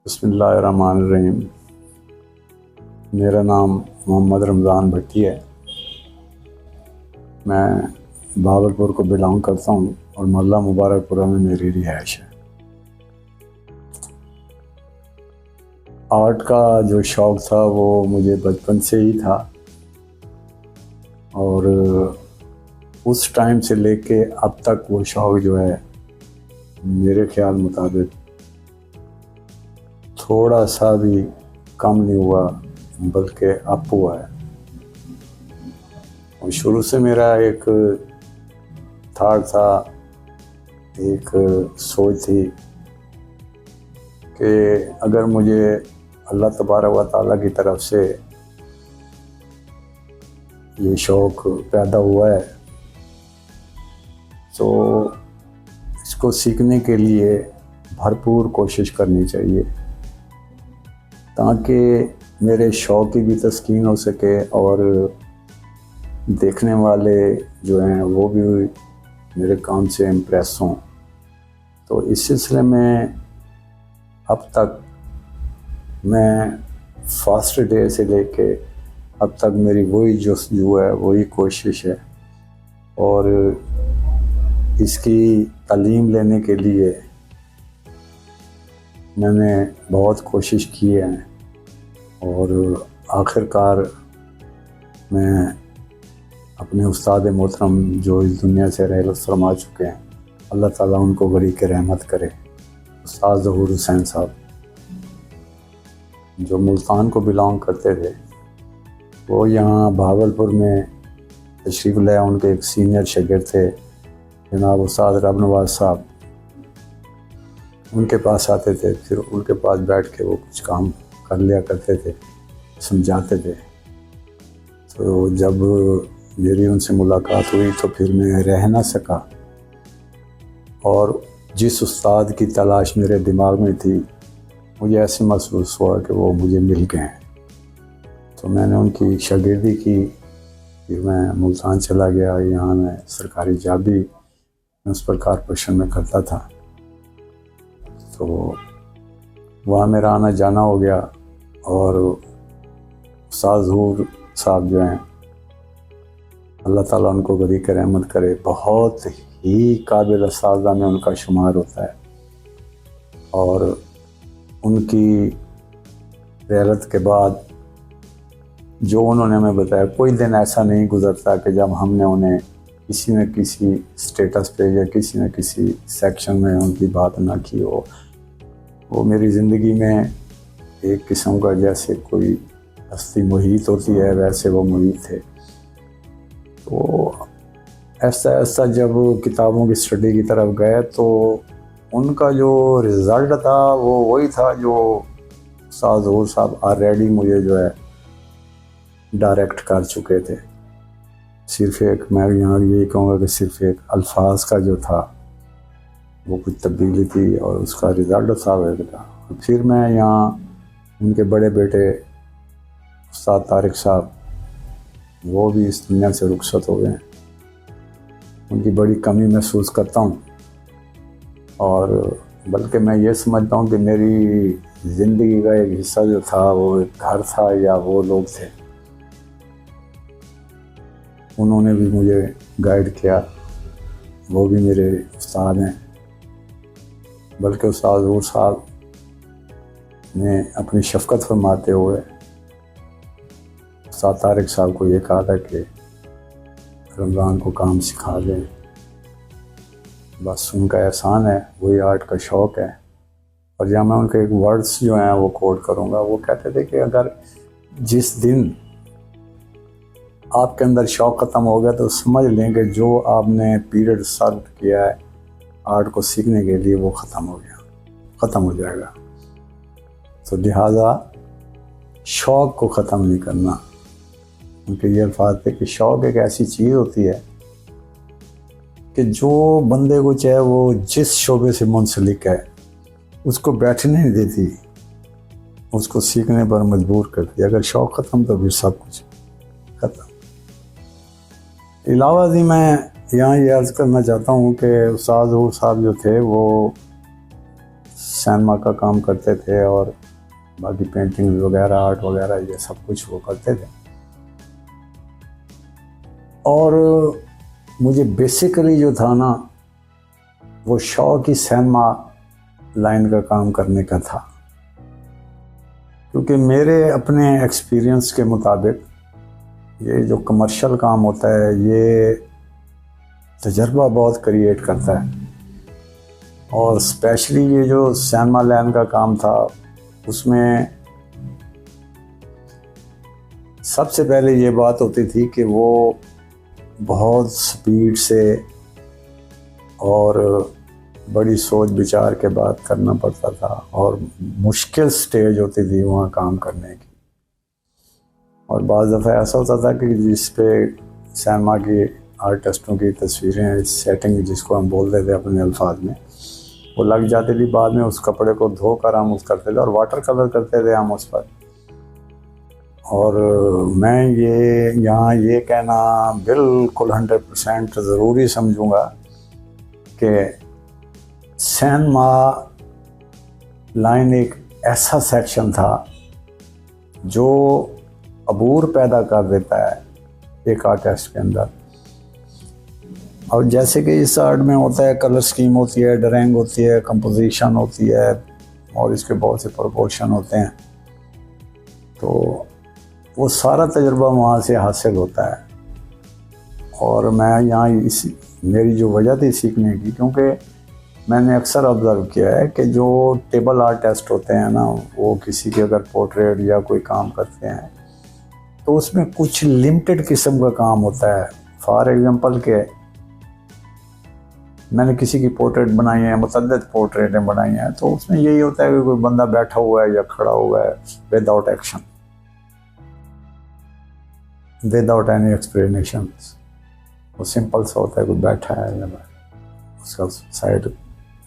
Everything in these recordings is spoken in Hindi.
बिस्मिल्लाहिर्रहमानिर्रहीम। मेरा नाम मोहम्मद रमज़ान भट्टी है। मैं भावलपुर को बिलोंग करता हूँ और मोहल्ला मुबारकपुरा में मेरी रिहाइश है। आर्ट का जो शौक़ था वो मुझे बचपन से ही था और उस टाइम से लेके अब तक वो शौक़ जो है मेरे ख्याल मुताबिक थोड़ा सा भी कम नहीं हुआ बल्कि अप हुआ है। और शुरू से मेरा एक थाट था, एक सोच थी कि अगर मुझे अल्लाह तबारक व तआला की तरफ से ये शौक़ पैदा हुआ है तो इसको सीखने के लिए भरपूर कोशिश करनी चाहिए ताकि मेरे शौक़ की भी तस्कीन हो सके और देखने वाले जो हैं वो भी मेरे काम से इम्प्रेस हों। तो इस सिलसिले में अब तक मैं फर्स्ट डे से लेके अब तक मेरी वही जस्तजू है, वही कोशिश है और इसकी तालीम लेने के लिए मैंने बहुत कोशिश की है और आखिरकार मैं अपने उस्ताद मोहतरम जो इस दुनिया से रहमत फरमा चुके हैं, अल्लाह ताला उनको बड़ी के रहमत करे, उस्ताद ज़हूर हुसैन साहब जो मुल्तान को बिलोंग करते थे, वो यहाँ भावलपुर में तशरीफ़ ले। उनके एक सीनियर शागिर्द थे जनाब उस्ताद रब नवाज साहब, उनके पास आते थे, फिर उनके पास बैठ के वो कुछ काम कर लिया करते थे, समझाते थे। तो जब मेरी उनसे मुलाकात हुई तो फिर मैं रह ना सका और जिस उस्ताद की तलाश मेरे दिमाग में थी मुझे ऐसे महसूस हुआ कि वो मुझे मिल गए हैं। तो मैंने उनकी शागिर्दी की, फिर मैं मुल्तान चला गया। यहाँ मैं सरकारी जॉब भी उस पर कॉरपोरेशन में करता था, तो वहाँ मेरा आना जाना हो गया और उस्ताद ज़हूर साहब जो हैं अल्लाह ताला उनको बड़ी के रहमत करे, बहुत ही काबिल उस्तादा में उनका शुमार होता है। और उनकी रहलत के बाद जो उन्होंने हमें बताया, कोई दिन ऐसा नहीं गुज़रता कि जब हमने उन्हें किसी न किसी स्टेटस पे या किसी न किसी सेक्शन में उनकी बात ना की हो। वो मेरी ज़िंदगी में एक किस्म का जैसे कोई हस्ती मुहीत होती है वैसे वो मुहीत थे। तो ऐसा ऐसा जब किताबों की स्टडी की तरफ गए तो उनका जो रिज़ल्ट था वो वही था जो उस्ताद ज़हूर साहब ऑलरेडी मुझे जो है डायरेक्ट कर चुके थे। सिर्फ़ एक, मैं यहाँ यही कहूँगा कि सिर्फ़ एक अल्फाज का जो था वो कुछ तब्दीली थी और उसका रिज़ल्ट था वह था। फिर मैं यहाँ उनके बड़े बेटे उस्ताद तारिक साहब, वो भी इस दुनिया से रुखसत हो गए हैं। उनकी बड़ी कमी महसूस करता हूँ और बल्कि मैं ये समझता हूँ कि मेरी ज़िंदगी का एक हिस्सा जो था वो एक घर था या वो लोग थे। उन्होंने भी मुझे गाइड किया, वो भी मेरे उस्ताद हैं। बल्कि उस्ताद ज़हूर साहब ने अपनी शफ़क़त फरमाते हुए उस्ताद तारिक साहब को ये कहा था कि रमज़ान को काम सिखा दें। बस उनका एहसान है, वही आर्ट का शौक़ है। और जहाँ मैं उनके एक वर्ड्स जो हैं वो कोट करूँगा, वो कहते थे कि अगर जिस दिन आपके अंदर शौक़ ख़त्म हो गया तो समझ लें कि जो आपने पीरियड सर्व किया है आर्ट को सीखने के लिए वो ख़त्म हो गया, ख़त्म हो जाएगा। तो लिहाजा शौक़ को ख़त्म नहीं करना। उनके ये अल्फाज थे कि शौक़ एक ऐसी चीज़ होती है कि जो बंदे को चाहे वो जिस शोबे से मुंसलिक है उसको बैठने नहीं देती, उसको सीखने पर मजबूर करती है। अगर शौक़ ख़त्म तो फिर सब कुछ ख़त्म। अलावा जी मैं यहाँ ये अर्ज़ करना चाहता हूँ कि उस्ताद ज़हूर साहब जो थे वो सिनेमा का काम करते थे और बाकी पेंटिंग वगैरह, आर्ट वगैरह, ये सब कुछ वो करते थे। और मुझे बेसिकली जो था ना, वो शौक ही सिनेमा लाइन का काम करने का था, क्योंकि मेरे अपने एक्सपीरियंस के मुताबिक ये जो कमर्शियल काम होता है, ये तजर्बा बहुत क्रिएट करता है। और स्पेशली ये जो सिनेमा लाइन का काम था, उसमें सबसे पहले ये बात होती थी कि वो बहुत स्पीड से और बड़ी सोच विचार के बाद करना पड़ता था, और मुश्किल स्टेज होती थी वहाँ काम करने की। और बाज़ दफ़ा ऐसा होता था कि जिस पे सिनेमा की आर्टिस्टों की तस्वीरें, सेटिंग जिसको हम बोलते थे अपने अल्फाज में, वो लग जाती थी। बाद में उस कपड़े को धोकर हम उस करते थे और वाटर कलर करते थे हम उस पर। और मैं ये यहाँ ये कहना बिल्कुल 100% ज़रूरी समझूँगा कि सिनेमा लाइन एक ऐसा सेक्शन था जो अबूर पैदा कर देता है एक आर्टिस्ट के अंदर। और जैसे कि इस आर्ट में होता है, कलर स्कीम होती है, ड्राइंग होती है, कंपोजिशन होती है, और इसके बहुत से प्रोपोर्शन होते हैं, तो वो सारा तजुर्बा वहाँ से हासिल होता है। और मैं यहाँ मेरी जो वजह थी सीखने की, क्योंकि मैंने अक्सर ऑब्ज़र्व किया है कि जो टेबल आर्टिस्ट होते हैं ना, वो किसी के अगर पोर्ट्रेट या कोई काम करते हैं तो उसमें कुछ लिमिटेड किस्म का काम होता है। फॉर एग्ज़ाम्पल के मैंने किसी की पोर्ट्रेट बनाई है, मुतअद्दिद पोर्ट्रेटें बनाई हैं, तो उसमें यही होता है कि कोई बंदा बैठा हुआ है या खड़ा हुआ है without action, without any explanation. वो सिंपल सा होता है, कोई बैठा है या उसका साइड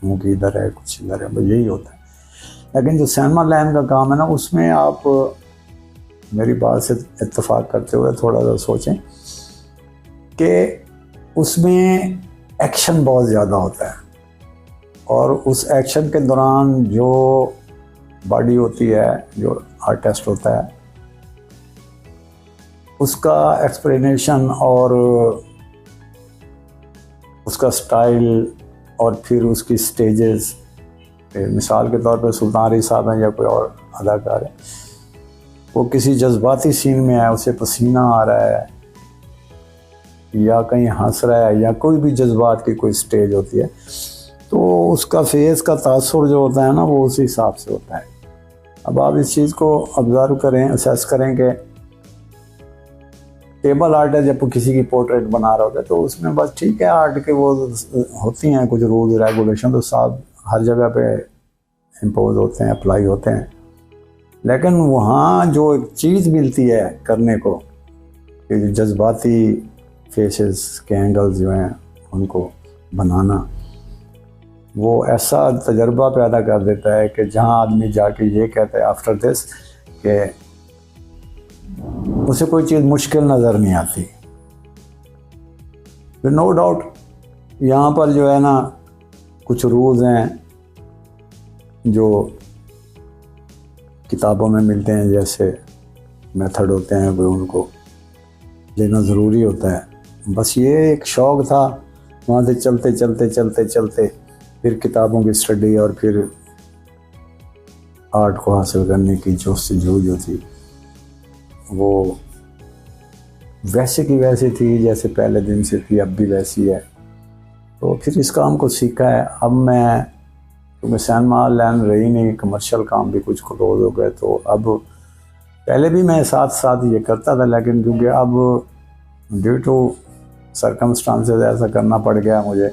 मुँह की इधर है, कुछ इधर है, बस यही होता है। लेकिन जो सिनेमा लाइन का काम है ना, उसमें आप मेरी बात से इत्तेफाक करते हुए थोड़ा सा सोचें कि उसमें एक्शन बहुत ज़्यादा होता है, और उस एक्शन के दौरान जो बॉडी होती है, जो आर्टिस्ट होता है, उसका एक्सप्लेनेशन और उसका स्टाइल और फिर उसकी स्टेजेस, मिसाल के तौर पे सुल्तान अली साहब हैं या कोई और अदाकार है, वो किसी जज्बाती सीन में है, उसे पसीना आ रहा है या कहीं हंस रहा है या कोई भी जज्बात की कोई स्टेज होती है, तो उसका फेस का तासुर जो होता है ना, वो उसी हिसाब से होता है। अब आप इस चीज़ को ऑब्ज़र्व करें, असेस करें कि टेबल आर्ट है, जब किसी की पोर्ट्रेट बना रहा होता है तो उसमें बस ठीक है, आर्ट के वो होती हैं कुछ रूल्स रेगुलेशन, तो साथ हर जगह पे इम्पोज होते हैं, अप्लाई होते हैं। लेकिन वहाँ जो एक चीज़ मिलती है करने को, कि जो जज्बाती फेसेस के एंगल्स जो हैं उनको बनाना, वो ऐसा तजर्बा पैदा कर देता है कि जहाँ आदमी जाके ये कहता है आफ्टर दिस कि उसे कोई चीज़ मुश्किल नज़र नहीं आती। नो डाउट यहाँ पर जो है ना, कुछ रूल्स हैं जो किताबों में मिलते हैं, जैसे मेथड होते हैं, वो उनको लेना ज़रूरी होता है। बस ये एक शौक़ था, वहाँ से चलते चलते चलते चलते फिर किताबों की स्टडी और फिर आर्ट को हासिल करने की जस्तजू जो थी, वो वैसे की वैसी थी जैसे पहले दिन से थी, अब भी वैसी है। तो फिर इस काम को सीखा है। अब मैं, क्योंकि सिनेमा लाइन रही नहीं, कमर्शियल काम भी कुछ क्लोज हो गए, तो अब पहले भी मैं साथ साथ ये करता था, लेकिन क्योंकि अब ड्यू टू सर्कमस्टांसेस ऐसा करना पड़ गया मुझे,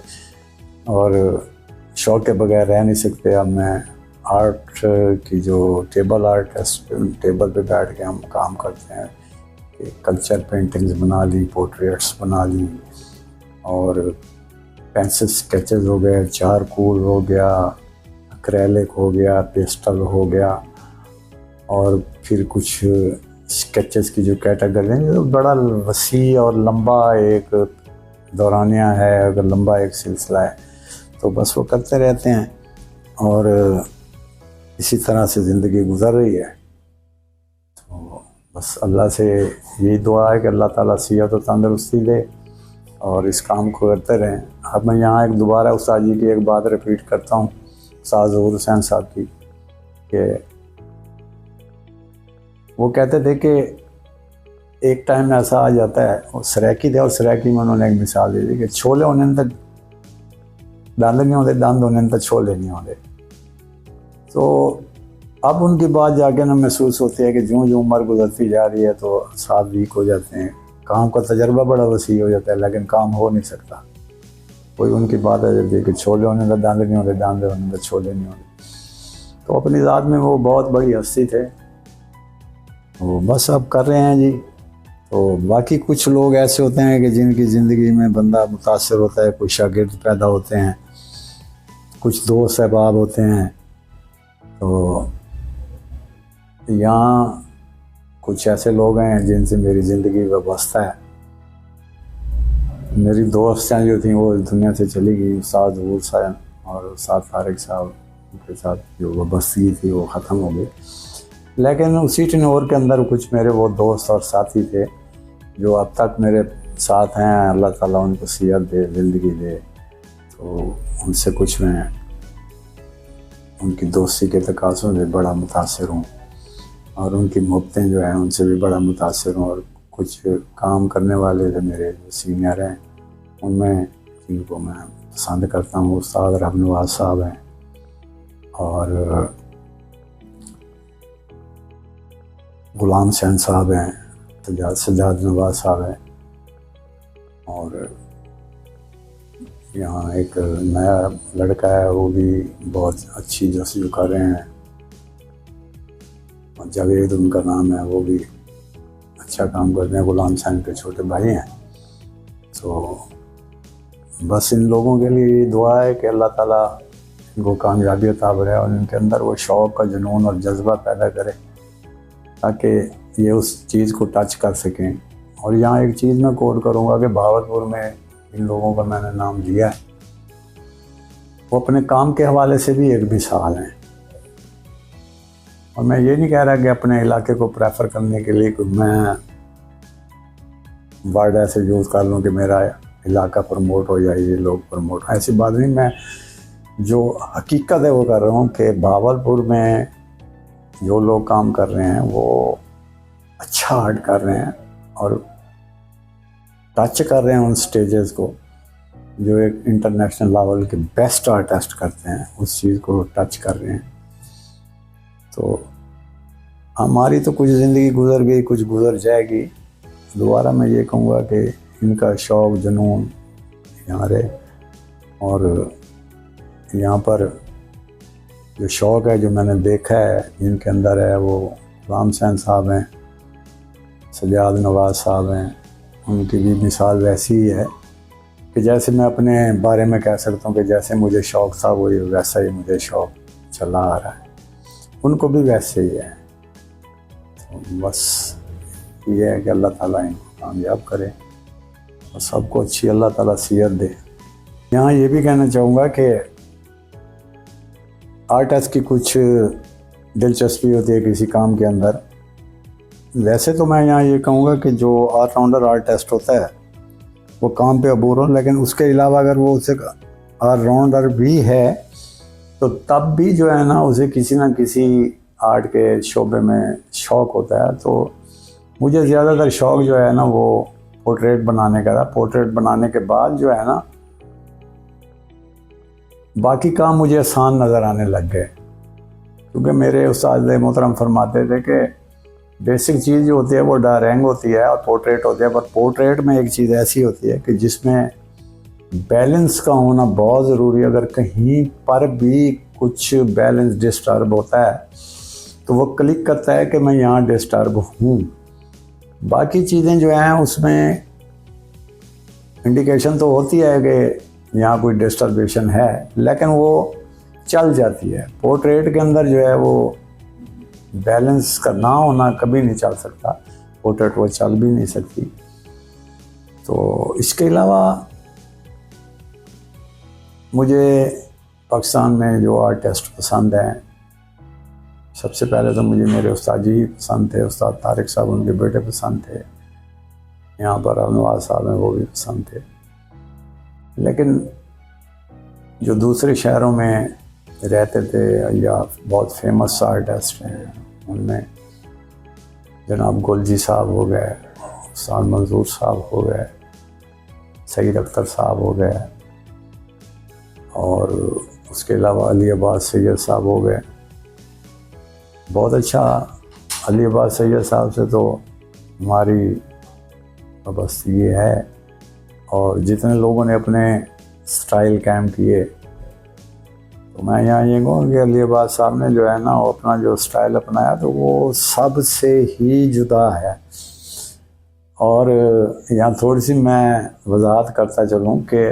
और शौक के बगैर रह नहीं सकते। अब मैं आर्ट की जो टेबल आर्टिस्ट, टेबल पे बैठ के हम काम करते हैं, कल्चर पेंटिंग्स बना ली, पोर्ट्रेट्स बना ली, और पेंसिल स्केचेस हो गए, चारकोल हो गया, एक्रेलिक हो गया, पेस्टल हो गया, और फिर कुछ स्केचेस की जो कैटेगरी है, तो बड़ा वसी और लंबा एक दौरानिया है, अगर लंबा एक सिलसिला है, तो बस वो करते रहते हैं। और इसी तरह से ज़िंदगी गुजर रही है। तो बस अल्लाह से यही दुआ है कि अल्लाह ताला सेहत और तंदुरुस्ती दे और इस काम को करते रहें। अब मैं यहाँ एक दोबारा उस्ताद जी की एक बात रिपीट करता हूँ, उस्ताद ज़हूर हुसैन साहब की, कि वो कहते थे कि एक टाइम ऐसा आ जाता है, वो सराकी थे और सराकी में उन्होंने एक मिसाल दी थी कि छोले होने तक दंद नहीं होते, दंद होने तक छोले नहीं होते। तो अब उनकी बात जाके ना महसूस होती है कि जो जो उम्र गुजरती जा रही है तो साथ वीक हो जाते हैं, काम का तजर्बा बड़ा वसी हो जाता है लेकिन काम हो नहीं सकता। कोई उनकी बात आ जाती है कि छोले होने तक दंद नहीं होते, दंद होने तक छोले नहीं होते। तो अपनी ज़ात में वो बहुत बड़ी हस्ती थे, वो बस अब कर रहे हैं जी। तो बाकी कुछ लोग ऐसे होते हैं कि जिनकी ज़िंदगी में बंदा मुतासर होता है, कुछ शागिर्द पैदा होते हैं, कुछ दोस्त अहबाब होते हैं। तो यहाँ कुछ ऐसे लोग हैं जिनसे मेरी ज़िंदगी वाबस्ता है। मेरी दोस्तें जो थी वो दुनिया से चली गई, उस्ताद ज़हूर साहब और उस्ताद तारिक साहब के साथ जो वाबस्तगी थी वो ख़त्म हो गई। लेकिन उसी टेन्योर के अंदर कुछ मेरे वो दोस्त और साथी थे जो अब तक मेरे साथ हैं। अल्लाह ताला उनको सेहत दे, ज़िंदगी दे। तो उनसे कुछ मैं उनकी दोस्ती के तकाज़ों से बड़ा मुतासर हूँ और उनकी मोहब्बतें जो हैं उनसे भी बड़ा मुतासर हूँ। और कुछ काम करने वाले थे मेरे जो सीनियर हैं उनमें जिनको मैं पसंद करता हूँ, उस्ताद रहमनवाज साहब हैं और गुलाम हुसैन साहब हैं, सज्जाद नवाज साहब हैं। और यहाँ एक नया लड़का है वो भी बहुत अच्छी जस्तजू कर रहे हैं, जावेद उनका नाम है, वो भी अच्छा काम करते हैं, गुलाम हुसैन के छोटे भाई हैं। तो बस इन लोगों के लिए दुआ है कि अल्लाह ताला इनको कामयाबी अता करे और इनके अंदर वो शौक़ का जुनून और जज्बा पैदा करे ताकि ये उस चीज़ को टच कर सकें। और यहाँ एक चीज़ मैं कोट करूँगा कि भावलपुर में इन लोगों का मैंने नाम लिया है, वो अपने काम के हवाले से भी एक मिसाल हैं। और मैं ये नहीं कह रहा कि अपने इलाके को प्रेफर करने के लिए मैं वर्ड ऐसे यूज़ कर लूँ कि मेरा इलाका प्रमोट हो जाए, ये लोग प्रमोट, ऐसी बात नहीं। मैं जो हकीकत है वो कर रहा हूँ कि भावलपुर में जो लोग काम कर रहे हैं वो अच्छा आर्ट कर रहे हैं और टच कर रहे हैं उन स्टेजेस को जो एक इंटरनेशनल लेवल के बेस्ट आर्टिस्ट करते हैं, उस चीज़ को टच कर रहे हैं। तो हमारी तो कुछ ज़िंदगी गुजर गई, कुछ गुजर जाएगी। दोबारा मैं ये कहूँगा कि इनका शौक़ जुनून यहाँ रहे और यहाँ पर जो शौक़ है जो मैंने देखा है जिनके अंदर है वो गुलाम हुसैन साहब हैं, सज्जाद नवाज साहब हैं। उनकी भी मिसाल वैसी ही है कि जैसे मैं अपने बारे में कह सकता हूँ कि जैसे मुझे शौक़ था वो वैसा ही मुझे शौक़ चला आ रहा है, उनको भी वैसे ही है। तो बस ये है कि अल्लाह ताला इनको कामयाब करे और सबको अच्छी अल्लाह ताला सेहत दे। यहाँ ये भी कहना चाहूँगा कि आर्टिस्ट की कुछ दिलचस्पी होती है किसी काम के अंदर। वैसे तो मैं यहाँ ये कहूँगा कि जो ऑलराउंडर आर्टिस्ट होता है वो काम पे अबूर हो, लेकिन उसके अलावा अगर वो उसे ऑलराउंडर भी है तो तब भी जो है ना उसे किसी न किसी आर्ट के शोबे में शौक़ होता है। तो मुझे ज़्यादातर शौक़ जो है ना वो पोर्ट्रेट बनाने का था। पोर्ट्रेट बनाने के बाद जो है ना बाकी काम मुझे आसान नज़र आने लग गए, क्योंकि मेरे उस्ताद मोहतरम फरमाते थे कि बेसिक चीज़ जो होती है वो डायरेंग होती है और पोर्ट्रेट होती है, पर पोर्ट्रेट में एक चीज़ ऐसी होती है कि जिसमें बैलेंस का होना बहुत ज़रूरी है। अगर कहीं पर भी कुछ बैलेंस डिस्टर्ब होता है तो वो क्लिक करता है कि मैं यहाँ डिस्टर्ब हूँ। बाकी चीज़ें जो हैं उसमें इंडिकेशन तो होती है कि यहाँ कोई डिस्टर्बेशन है, लेकिन वो चल जाती है। पोर्ट्रेट के अंदर जो है वो बैलेंस का ना होना कभी नहीं चल सकता, पोर्ट्रेट वो चल भी नहीं सकती। तो इसके अलावा मुझे पाकिस्तान में जो आर्टिस्ट पसंद हैं सबसे पहले तो मुझे मेरे उस्ताद जी पसंद थे, उस्ताद तारिक साहब उनके बेटे पसंद थे, यहाँ पर अनवार साहब हैं वो भी पसंद थे। लेकिन जो दूसरे शहरों में रहते थे या बहुत फेमस आर्टिस्ट हैं, उनमें जनाब गुलजी साहब हो गए, उस्ताद मंजूर साहब हो गए, सईद अख्तर साहब हो गए, और उसके अलावा अली अब्बास सैयद साहब हो गए। बहुत अच्छा, अली अब्बास सैयद साहब से तो हमारी वाबस्ती ये है, और जितने लोगों ने अपने स्टाइल कायम किए, तो मैं यहाँ ये कहूँ कि अली अब्बास साहब ने जो है ना वो अपना जो स्टाइल अपनाया तो वो सबसे ही जुदा है। और यहाँ थोड़ी सी मैं वजाहत करता चलूँ कि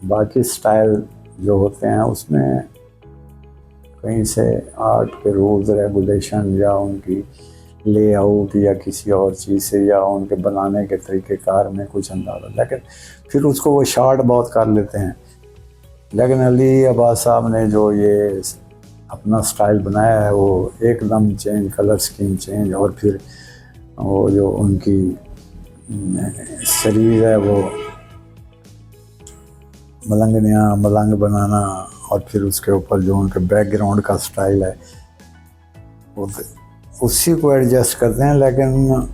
बाकी स्टाइल जो होते हैं उसमें कहीं से आर्ट के रूल्स रेगुलेशन या उनकी लेआउट या किसी और चीज़ से या उनके बनाने के तरीक़ेकार में कुछ अंदाज़ा, लेकिन फिर उसको वो शार्ट बहुत कर लेते हैं। लेकिन अली अब्बास साहब ने जो ये अपना स्टाइल बनाया है वो एकदम चेंज, कलर स्कीम चेंज, और फिर वो जो उनकी शरीर है वो मलंग बनाना, और फिर उसके ऊपर जो उनके बैकग्राउंड का स्टाइल है वो उसी को एडजस्ट करते हैं, लेकिन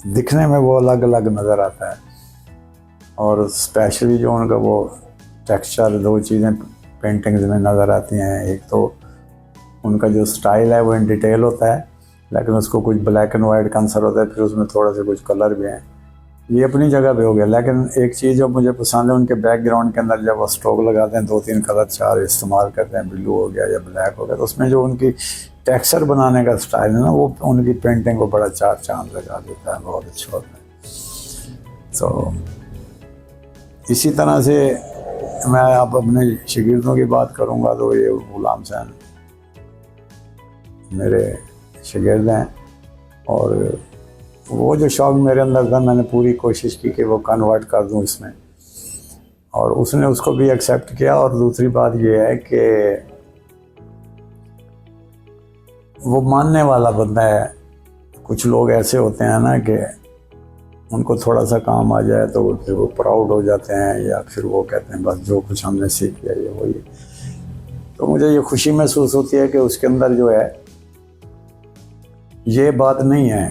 दिखने में वो अलग अलग नज़र आता है। और स्पेशली जो उनका वो टेक्सचर, दो चीज़ें पेंटिंग्स में नज़र आती हैं। एक तो उनका जो स्टाइल है वो इन डिटेल होता है, लेकिन उसको कुछ ब्लैक एंड वाइट का आंसर होता है, फिर उसमें थोड़ा सा कुछ कलर भी हैं, ये अपनी जगह पे हो गया। लेकिन एक चीज़ जो मुझे पसंद है उनके बैकग्राउंड के अंदर जब वो स्ट्रोक लगाते हैं, 2-3 कलर 4 इस्तेमाल करते हैं, ब्लू हो गया या ब्लैक हो गया, तो उसमें जो उनकी टेक्सचर बनाने का स्टाइल है ना वो उनकी पेंटिंग को बड़ा चार चांद लगा देता है, बहुत अच्छा होता है। तो इसी तरह से मैं अब अपने शागिर्दों की बात करूँगा तो ये गुलाम हुसैन मेरे शागिर्द हैं, और वो जो शौक़ मेरे अंदर था मैंने पूरी कोशिश की कि वो कन्वर्ट कर दूं इसमें, और उसने उसको भी एक्सेप्ट किया। और दूसरी बात ये है कि वो मानने वाला बंदा है। कुछ लोग ऐसे होते हैं ना कि उनको थोड़ा सा काम आ जाए तो फिर वो प्राउड हो जाते हैं, या फिर वो कहते हैं बस जो कुछ हमने सीख लिया ये वही। तो मुझे ये खुशी महसूस होती है कि उसके अंदर जो है ये बात नहीं है।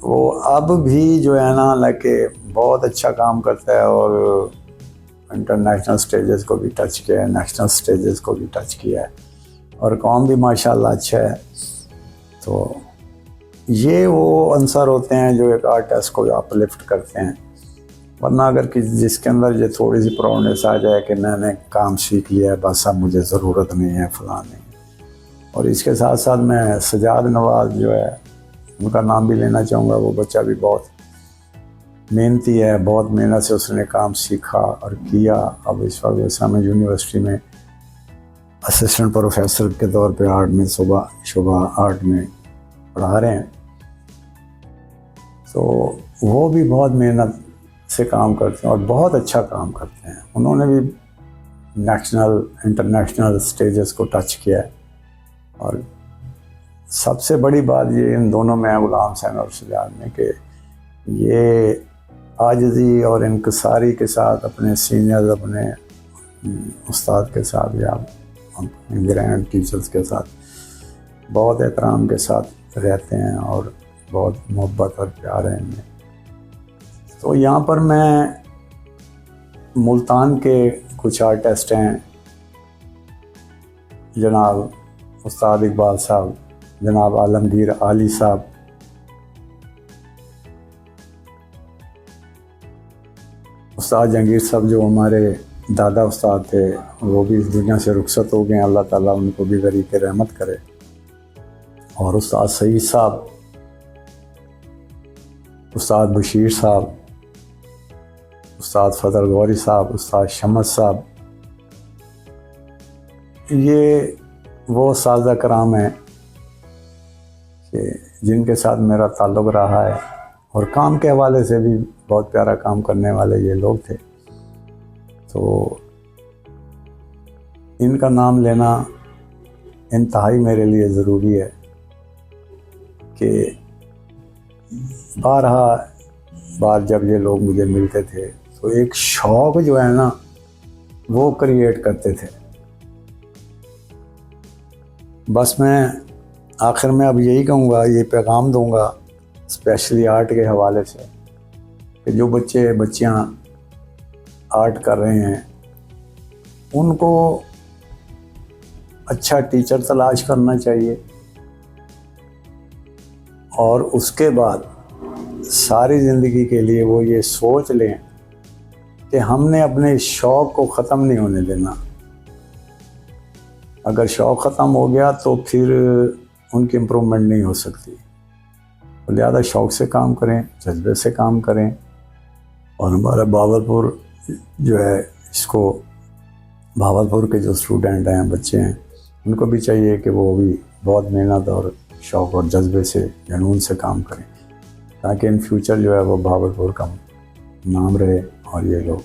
वो अब भी जो है ना लाके बहुत अच्छा काम करता है, और इंटरनेशनल स्टेजेस को भी टच किया है, नेशनल स्टेजेस को भी टच किया है, और काम भी माशाल्लाह अच्छा है। तो ये वो अंसर होते हैं जो एक आर्टिस्ट को अपलिफ्ट करते हैं। वरना अगर जिसके अंदर ये थोड़ी सी प्राउडनेस आ जाए कि मैंने काम सीख लिया है बस अब मुझे ज़रूरत नहीं है, फलां नहीं। और इसके साथ साथ मैं सजाद नवाज़ जो है उनका नाम भी लेना चाहूँगा। वो बच्चा भी बहुत मेहनती है, बहुत मेहनत से उसने काम सीखा और किया। अब इस वक्त इस्लामिक यूनिवर्सिटी में असिस्टेंट प्रोफेसर के तौर पे आर्ट में शोभा आर्ट में पढ़ा रहे हैं। तो वो भी बहुत मेहनत से काम करते हैं और बहुत अच्छा काम करते हैं। उन्होंने भी नेशनल इंटरनेशनल स्टेजेस को टच किया है। और सबसे बड़ी बात ये इन दोनों में है, गुलाम हुसैन और सजाद में, कि ये आजिज़ी और इनकिसारी के साथ अपने सीनियर्स, अपने उस्ताद के साथ या अपने ग्रैंड टीचर्स के साथ बहुत एहतराम के साथ रहते हैं और बहुत मोहब्बत और प्यार है इनमें। तो यहाँ पर मैं मुल्तान के कुछ आर्टिस्ट हैं, जनाब उस्ताद इकबाल साहब, जनाब आलमगीर आली साहब, उस्ताद जहांगीर साहब जो हमारे दादा उस्ताद थे वो भी इस दुनिया से रुखसत हो गए, अल्लाह ताला उनको भी गरीब रहमत करे। और उस्ताद सईद साहब, उस्ताद बशीर साहब, उस्ताद फजल गौरी साहब, उस्ताद शमस साहब, ये वो साज़ा कराम हैं कि जिनके साथ मेरा ताल्लुक़ रहा है और काम के हवाले से भी बहुत प्यारा काम करने वाले ये लोग थे। तो इनका नाम लेना इंतहाई मेरे लिए ज़रूरी है कि बार जब ये लोग मुझे मिलते थे तो एक शौक़ जो है ना वो क्रिएट करते थे। बस मैं आखिर में अब यही कहूँगा, ये पैगाम दूँगा स्पेशली आर्ट के हवाले से कि जो बच्चे बच्चियाँ आर्ट कर रहे हैं उनको अच्छा टीचर तलाश करना चाहिए और उसके बाद सारी ज़िंदगी के लिए वो ये सोच लें कि हमने अपने शौक़ को ख़त्म नहीं होने देना। अगर शौक़ ख़त्म हो गया तो फिर उनकी इम्प्रूवमेंट नहीं हो सकती। तो लिहाजा शौक़ से काम करें, जज्बे से काम करें। और हमारा भावलपुर जो है, इसको भावलपुर के जो स्टूडेंट हैं, बच्चे हैं, उनको भी चाहिए कि वो भी बहुत मेहनत और शौक़ और जज्बे से, जुनून से काम करें ताकि इन फ्यूचर जो है वो भावलपुर का नाम रहे और ये लोग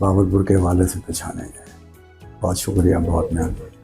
भावलपुर के हवाले से पहचाने जाए। बहुत शुक्रिया, बहुत मेहरबानी।